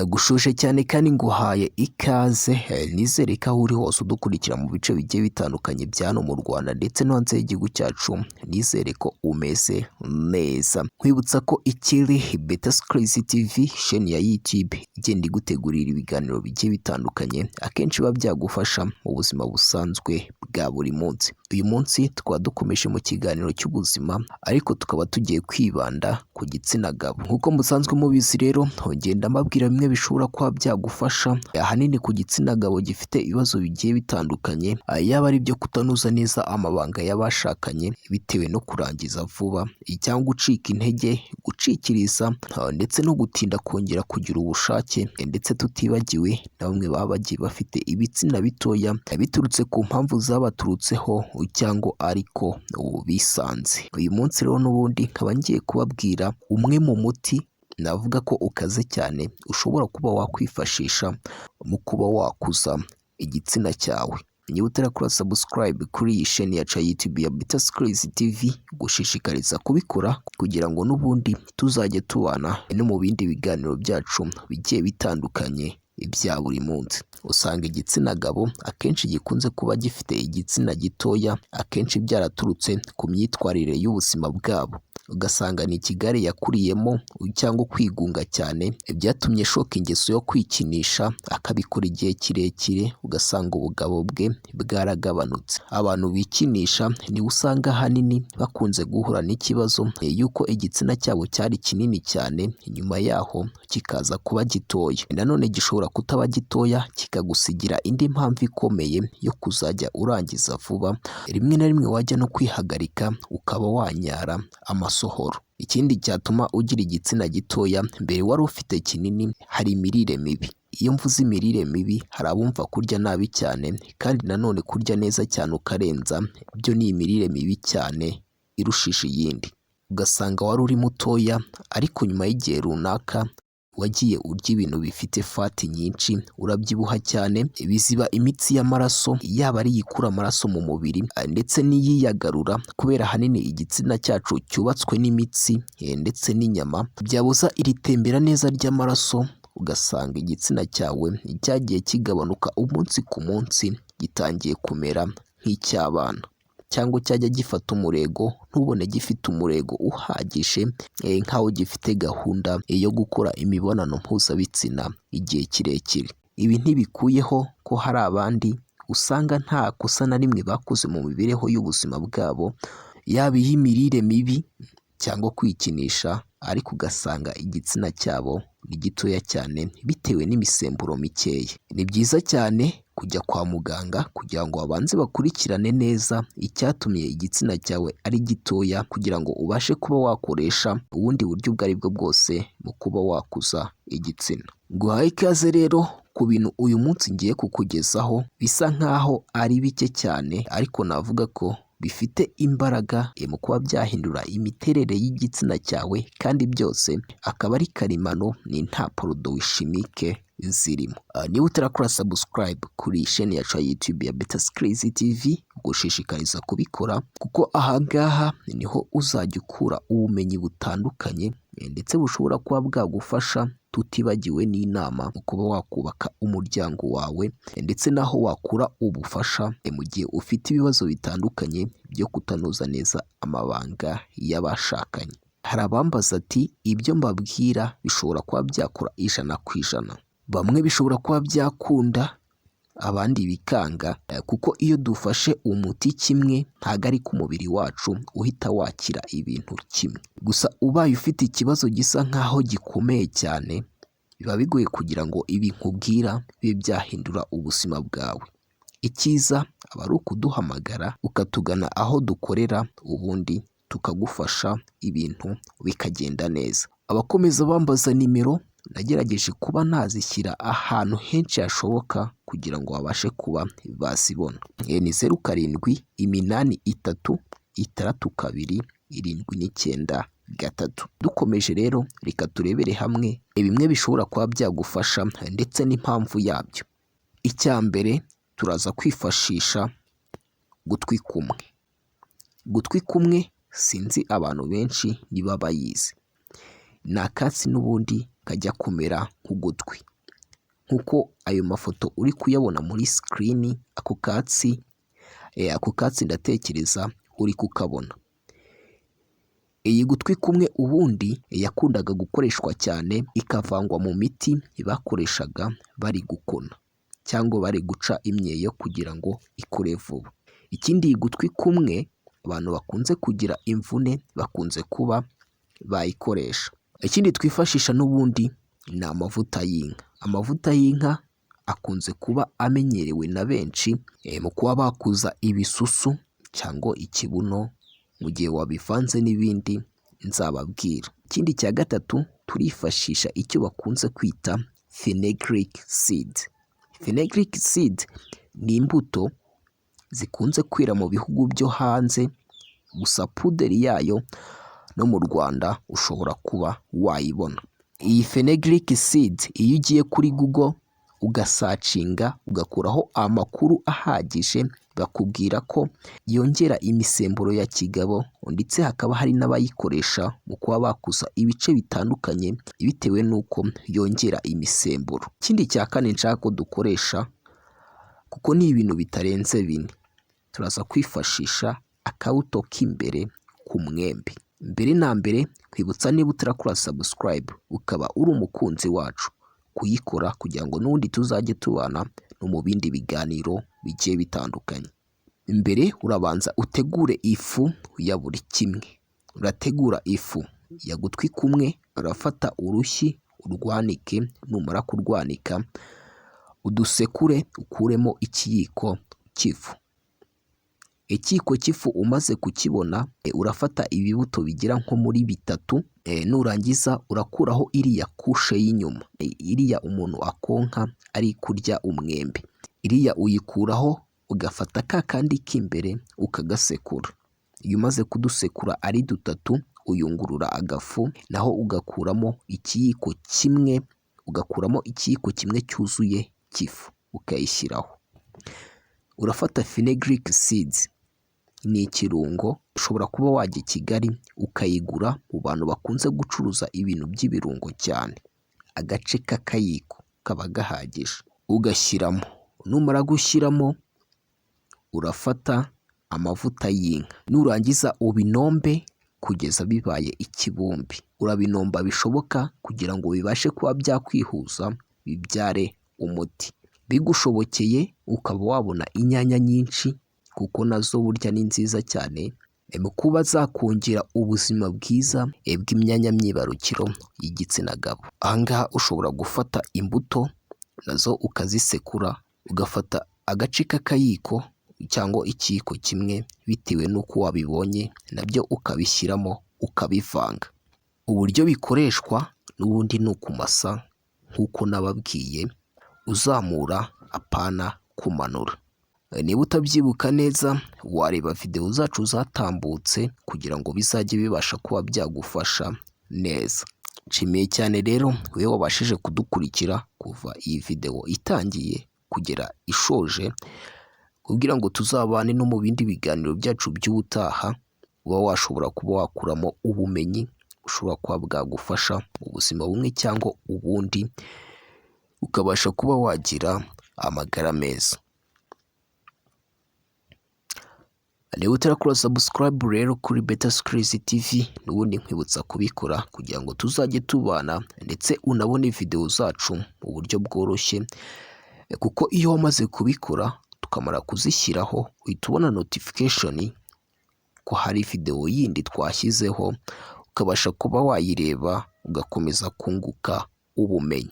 Ndagushuje cyane kandi nguhaye ikaze nizere ko aho uri hose udukurikira mu bice bigiye bitandukanye bya hano mu Rwanda ndetse no hanze y'igihugu cyacu, nizere ko umeze neza. Nkwibutsa ko ikiri Better Skills TV chaîne ya YouTube igenda igutegurira ibiganiro bigiye bitandukanye akenshi biba byagufasha mu buzima busanzwe bwa buri munsi. Uyu munsi tukaba dukomeje mu kiganiro cy'ubuzima ariko tukaba tugiye kwibanda ku gitsina gabo. Nk'uko musanzwe mubizi rero ngenda mbabwira bimwe bishobora kuba byagufasha ahanini ku gitsina gabo gifite ibibazo bigiye bitandukanye, yaba ari byo kutanuza neza amabanga y'abashakanye bitewe no kurangiza vuba cyangwa gucika intege, gucikiriza ndetse no gutinda kongera kugira ubushake, ndetse tutibagiwe na bamwe baba bagiye bafite ibitsina bitoya biturutse ku mpamvu zabaturutseho cyangwa ariko bisanze. Uyu munsi rero n'ubundi nkaba ngiye kubabwira umwe mu muti navuga ko ukaze cyane ushobora kuba wakwifashisha mu kuba wakuza igitsina cyawe. Niba utarakora subscribe kuri iyi chaîne yacu ya YouTube ya Better Skills TV, gushishikariza kubikora kugira ngo n'ubundi tuzajye tubana no mu bindi biganiro byacu bigiye bitandukanye ibya buri munsi. Usanga igitsina gabo akenshi gikunze kuba gifite igitsina gitoya, akenshi byaraturutse ku myitwarire y'ubuzima bwabo. Ugasanga ni ikigare yakuriyemo cyangwa kwigunga cyane byatumye shoka ingeso yo kwikinisha, akabikora igihe kirekire ugasanga ubugabo bwe bwaragabanutse. Abantu bikinisha niwe usanga ahanini bakunze guhura n'ikibazo y'uko igitsina cyabo cyari kinini cyane, nyuma yaho kikaza kuba gitoya. Nanone gishobora kutaba gitoya kikagusigira indi mpamvu ikomeye yo kuzajya urangiza vuba, rimwe na rimwe wajya no kwihagarika ukaba wanyara amasohoro. Ikindi cyatuma ugira igitsina gitoya mbere wari ufite kinini, hari imirire mibi. Iyo mvuze imirire mibi, hari abumva kurya nabi cyane kandi nanone kurya neza cyane ukarenza, byo ni imirire mibi cyane irushije iyindi. Ugasanga wari uri mutoya ariko nyuma y'igihe runaka wagiye urya ibintu bifite fati nyinshi, urabyibuha cyane, biziba imitsi y'amaraso, yaba ari iyikura amaraso mu mubiri ndetse n'iyiyagarura, kubera ahanini igitsina cyacu cyubatswe n'imitsi ndetse n'inyama, byabuza iri tembera neza ry'amaraso. Ugasanga igitsina cyawe cyagiye kigabanuka umunsi ku munsi, gitangiye kumera nk'icy'abana, cyangwa cyajya gifata umurego ntubone gifite umurego uhagije, nk'aho gifite gahunda yo gukora imibonano mpuzabitsina igihe kirekire. Ibi ntibikuyeho ko hari abandi usanga nta kosa na rimwe bakoze mu mibereho y'ubuzima bwabo, yaba iy'imirire mibi cyangwa kwikinisha, ariko ugasanga igitsina cyabo ni gitoya cyane bitewe n'imisemburo mikeya. Ni byiza cyane kujya kwa muganga kugira ngo babanze bakurikirane neza icyatumye igitsina cyawe ari gitoya, kugira ngo ubashe kuba wakoresha ubundi buryo ubwo ari bwo bwose mu kuba wakuza igitsina. Nguhaye ikaze rero ku bintu uyu munsi ngiye kukugezaho bisa nkaho ari bike cyane, ariko navuga ko bifite imbaraga mu kuba byahindura imiterere y'igitsina cyawe, kandi byose akaba ari karemano, ni nta poroduwi chimique zirimo. Niba utarakora subscribe kuri iyi chaîne yacu ya YouTube ya Better Skills TV, gushishikariza kubikora kuko ahangaha niho uzajya ukura ubumenyi butandukanye ndetse bushobora kuba bwagufasha, tutibagiwe n'inama mu kuba wakubaka umuryango wawe ndetse naho wakura ubufasha mu gihe ufite ibibazo bitandukanye byo kutanoza neza amabanga y'abashakanye. Hari abambaza ati ibyo mbabwira bishobora kuba byakora 100%. Bamwe bishobora kuba byakunda, abandi bikanga, kuko iyo dufashe umuti kimwe ntago ari ku mubiri wacu uhita wakira ibintu kimwe. Gusa ubaye ufite ikibazo gisa nkaho gikomeye cyane, biba bigoye kugira ngo ibi nkubwira bibe byahindura ubuzima bwawe. Icyiza aba ari ukuduhamagara ukatugana aho dukorera, ubundi tukagufasha ibintu bikagenda neza. Abakomeza bambaza nimero, nagerageje kuba nazishyira ahantu henshi hashoboka kugira ngo babashe kuba bazibona. Ni 0783632793. Dukomeje rero, reka turebere hamwe bimwe bishobora kuba byagufasha ndetse n'impamvu yabyo. Icya mbere turaza kwifashisha gutwi kumwe. Gutwi kumwe sinzi abantu benshi niba bayizi. Ni akatsi n'ubundi kajya kumera nk'ugutwi. nk'uko ayo mafoto uri kuyabona muri sikirini, ako katsi ndatekereza uri kukabona. Iyi gutwi kumwe ubundi yakundaga gukoreshwa cyane, ikavangwa mu miti bakoreshaga bari gukona cyangwa bari guca imyeyo kugira ngo ikure vuba. Ikindi, iyi gutwi kumwe abantu bakunze kugira imvune bakunze kuba bayikoresha. Ikindi twifashisha n'ubundi ni amavuta y'inka. Amavuta y'inka akunze kuba amenyerewe na benshi mu kuba bakuza ibisusu cyangwa ikibuno mu gihe wabivanze n'ibindi nzababwira. Ikindi cya gatatu, turifashisha icyo bakunze kwita fenugreek seed. Fenugreek seed ni imbuto zikunze kwera mu bihugu byo hanze, gusa puderi yayo no mu Rwanda ushobora kuba wayibona. Iyi fenugreek seed iyo ugiye kuri Google ugasacinga ugakuraho amakuru ahagije, bakubwira ko yongera imisemburo ya kigabo, ndetse hakaba hari n'abayikoresha mu kuba bakuza ibice bitandukanye bitewe n'uko yongera imisemburo. Ikindi cya kane nshaka ko dukoresha, kuko ni ibintu bitarenze bine, turaza kwifashisha akabuto k'imbere ku mwembe. Mbere na mbere kwibutsa, niba utarakora subscribe ukaba uri umukunzi wacu, kuyikora kugira ngo n'ubundi tuzajye tubana no mu bindi biganiro bigiye bitandukanye. Mbere urabanza utegure ifu ya buri kimwe. Urategura ifu ya gutwi kumwe, urafata urushyi urwanike, numara kurwanika udusekure ukuremo ikiyiko cy'ifu. Ikiyiko cy'ifu umaze kukibona, urafata ibibuto bigera nko muri bitatu, nurangiza urakuraho iriya kushe y'inyuma, iriya umuntu akonka ari kurya umwembe, iriya uyikuraho ugafata ka kandi k'imbere ukagasekura. Iyo umaze kudusekura ari dutatu, uyungurura agafu, naho ugakuramo ikiyiko kimwe cyuzuye cy'ifu ukayishyiraho. Urafata fenugreek seeds, ni ikirungo ushobora kuba wajya i Kigali ukayigura mu bantu bakunze gucuruza ibintu by'ibirungo cyane. Agace k'akayiko kaba gahagije ugashyiramo. Numara gushyiramo, urafata amavuta y'inka, nurangiza ubinombe kugeza bibaye ikibumbi. Urabinomba bishoboka kugira ngo bibashe kuba byakwihuza bibyare umuti. Bigushobokeye ukaba wabona inyanya nyinshi, kuko nazo burya ni nziza cyane mu kuba zakongera ubuzima bwiza bw'imyanya myibarukiro y'igitsina gabo. Aha ngaha ushobora gufata imbuto nazo ukazisekura, ugafata agace k'akayiko cyangwa ikiyiko kimwe bitewe n'uko wabibonye, nabyo ukabishyiramo ukabivanga. Uburyo bikoreshwa n'ubundi ni ukumasa nk'uko nababwiye, uzamura apana kumanura. Niba utabyibuka neza, wareba video zacu zatambutse kugira ngo bizajye bibasha kuba byagufasha neza. Nshimiye cyane rero wewe wabashije kudukurikira kuva iyi video itangiye kugera ishoje, kugira ngo tuzabane no mu bindi biganiro byacu by'ubutaha, uba washobora kuba wakuramo ubumenyi ushobora kuba bwagufasha mu buzima bumwe cyangwa ubundi, ukabasha kuba wagira amagara meza. Niba utarakora subscribe rero kuri Better Skills TV, n'ubundi nkwibutsa kubikora kugira ngo tuzajye tubana, ndetse unabone video zacu mu buryo bworoshye, kuko iyo wamaze kubikora tukamara kuzishyiraho uhita ubona notification ko hari video yindi twashyizeho, ukabasha kuba wayireba ugakomeza kunguka ubumenyi.